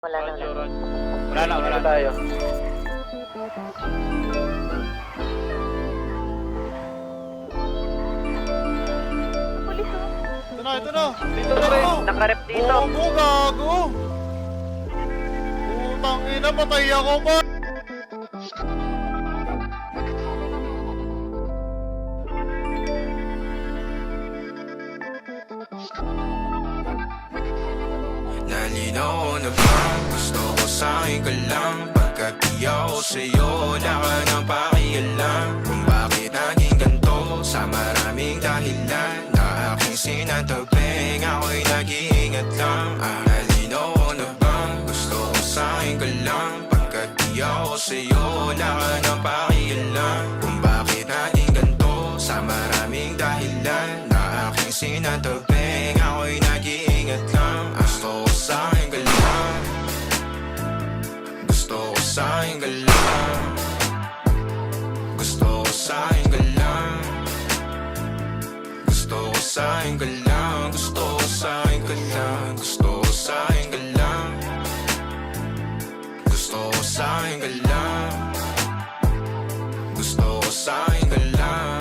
Wala na, Radyo, wala. radyo. Wala na tayo. Pulis oh. Ito na. Dito na rin. Nakarep dito. Bobo, gago. Putang ina, patay ako ba? Nalinaw na ba? Gusto ko sa'kin ka lang. Pagkat di ako sa'yo, wala ka nang pakialam. Kung bakit naging ganito sa maraming dahilan na aking sinantabing, ako'y nag-iingat lang. Nalinaw na ba? Gusto ko sa'kin ka lang. Pagkat di ako sa'yo, wala ka nang pakialam. Kung bakit naging ganito sa maraming dahilan na aking sinantabing, ako'y nag-iingat lang. Gusto ko sa'kin ka lang. Gusto ko sa'kin ka lang. Gusto ko sa'kin ka lang. Gusto ko sa'kin ka lang. Gusto ko sa'kin ka lang. Gusto ko sa'kin ka lang. Gusto ko sa'kin ka lang. Gusto ko sa'kin ka lang.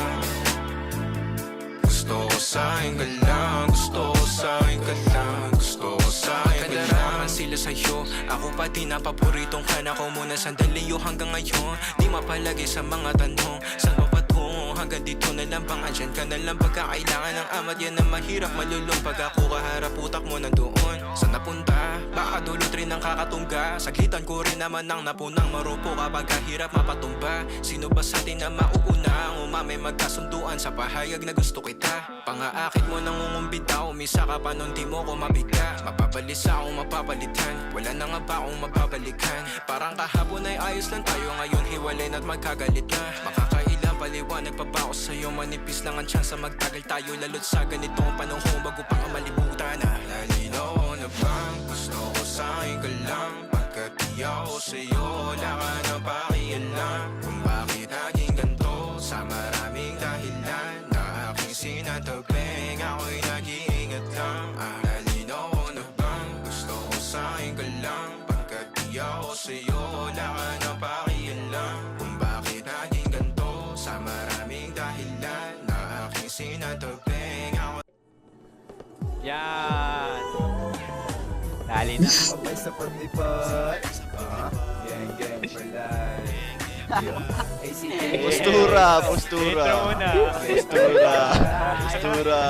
Gusto ko sa'kin ka lang. Gusto ko sa'kin ka lang. Gusto ko sa'kin ka lang. Sila sa'yo, ako pati na paboritong ka na ko muna sandali yo hanggang ngayon. Di mapalagi sa mga tanong, saan mo patungo? Hanggang dito na lang bang andyan ka na lang pagkakailangan ng amat. Yan ang mahirap malulong pag ako kaharap utak mo nandoon. Saan napunta? Baka dulot rin ang kakatungga. Saglitan ko rin naman ang napunang marupo kapag kahirap mapatumba. Sino ba sa atin na mauuna ang umamay magkasunduan sa pahayag na gusto kita? Pangaakit mo nang umumbita, umisa ka pa nun di mo ko mabigla. Mapapalis akong mapapalitan, wala na nga ba akong mapabalikan? Parang kahapon ay ayos lang tayo, ngayon hiwalay na't magkagalit na. Makakailang paliwanag pa ba ako sa'yo? Manipis lang ang tsansa magtagal tayo, lalo't sa ganitong panahon bago pa ka malibutan na. Nalinaw na bang gusto ko sa'kin ka lang? Pagkat di ako sa'yo, wala ka nang pakialam. Kung bakit naging ganito sa maraming dahilan na aking sinantabing, ako'y nag-iingat lang. Nalinaw na bang gusto ko sa'kin ka lang? Pagkat di ako sa'yo, wala ka nang pakialam. Kung bakit naging ganito sa maraming dahilan na aking sinantabing, ako'y Yan. Dali na. Pabay sa paglipat. Gang gang palay. Postura, postura. Intro muna. Postura. Postura.